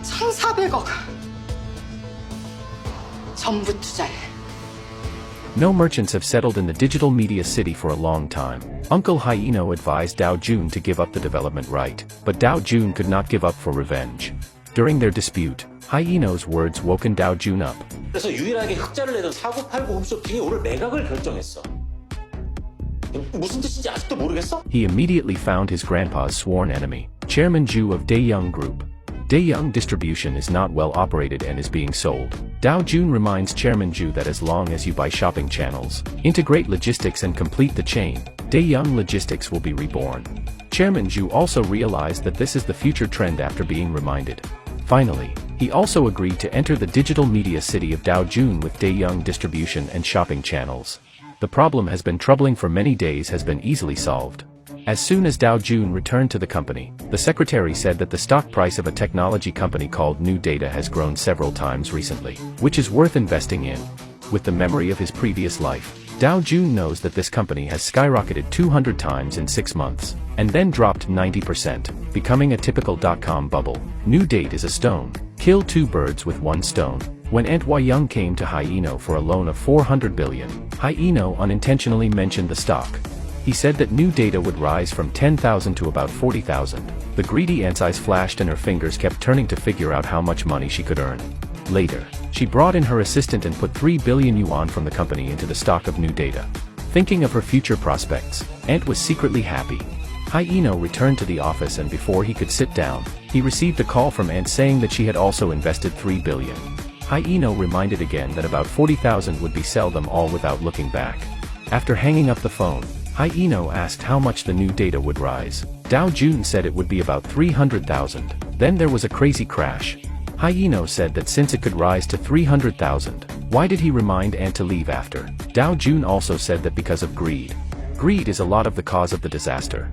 1,400억. 전부 투자해. No merchants have settled in the digital media city for a long time. Uncle Hyun advised Joong to give up the development right, but Joong could not give up for revenge. During their dispute, Hyun's words woken Joong up. 그래서 유일하게 흑자를 내던 사고 팔고 홈쇼핑이 오늘 매각을 결정했어. 무슨 뜻인지 아직도 모르겠어? He immediately found his grandpa's sworn enemy, Chairman Ju of Daeyoung Group. Daeyoung Distribution is not well operated and is being sold. Joong reminds Chairman Ju that as long as you buy shopping channels, integrate logistics and complete the chain, Daeyoung Logistics will be reborn. Chairman Ju also realized that this is the future trend after being reminded. Finally, he also agreed to enter the digital media city of Joong with Daeyoung Distribution and shopping channels. The problem has been troubling for many days has been easily solved. As soon as Joong returned to the company, the secretary said that the stock price of a technology company called New Data has grown several times recently, which is worth investing in. With the memory of his previous life, Joong knows that this company has skyrocketed 200 times in 6 months, and then dropped 90%, becoming a typical dot-com bubble. New Date is a stone. Kill 2 birds with 1 stone. When Aunt Young came to Hyun for a loan of 400 billion, Hyun unintentionally mentioned the stock. He said that New Data would rise from 10,000 to about 40,000. The greedy aunt's eyes flashed and her fingers kept turning to figure out how much money she could earn. Later, she brought in her assistant and put 3 billion yuan from the company into the stock of New Data. Thinking of her future prospects, Aunt was secretly happy. Hyun returned to the office and before he could sit down, he received a call from Aunt saying that she had also invested 3 billion. Hyun reminded again that about 40,000 would be sell them all without looking back. After hanging up the phone, Hyun asked how much the New Data would rise. Joong said it would be about 300,000. Then there was a crazy crash. Hyun said that since it could rise to 300,000, why did he remind Aunt to leave after? Joong also said that because of greed. Greed is a lot of the cause of the disaster.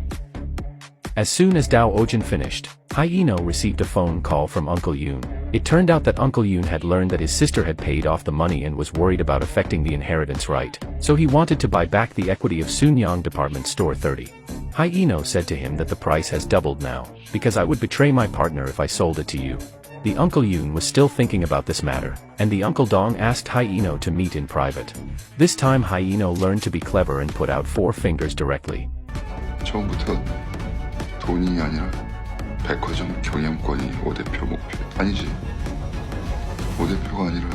As soon as Joong finished, Hyun received a phone call from Uncle Yoon. It turned out that Uncle Yoon had learned that his sister had paid off the money and was worried about affecting the inheritance right, so he wanted to buy back the equity of Sunyang Department Store 30. Hyun said to him that the price has doubled now, because I would betray my partner if I sold it to you. The Uncle Yoon was still thinking about this matter, and the Uncle Dong asked Hyun to meet in private. This time Hyun learned to be clever and put out 4 fingers directly. 처음부터 돈이 아니라 백화점 경영권이 5대표 목표. 아니지. 5대표가 아니라.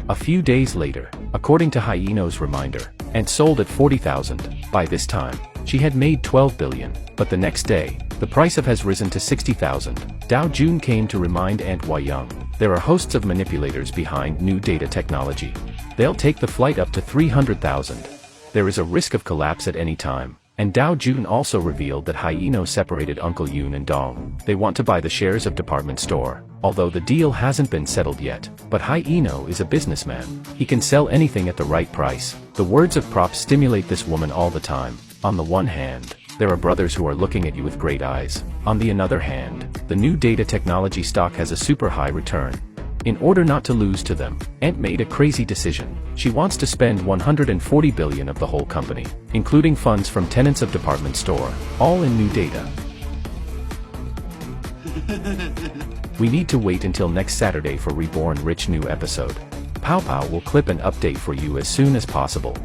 A few days later, according to Hyun's reminder, Aunt sold at 40,000. By this time, she had made 12 billion, but the next day, the price of has risen to 60,000. Joong came to remind Aunt Young, there are hosts of manipulators behind New Data technology. They'll take the flight up to 300,000. There is a risk of collapse at any time. And Joong also revealed that Hyun separated Uncle Yoon and Dong. They want to buy the shares of department store, although the deal hasn't been settled yet. But Hyun is a businessman. He can sell anything at the right price. The words of props stimulate this woman all the time. On the one hand, there are brothers who are looking at you with great eyes. On the other hand, the New Data technology stock has a super high return. In order not to lose to them, Aunt made a crazy decision. She wants to spend 140 billion of the whole company, including funds from tenants of department store, all in New Data. We need to wait until next Saturday for Reborn Rich new episode. Pow Pow will clip an update for you as soon as possible.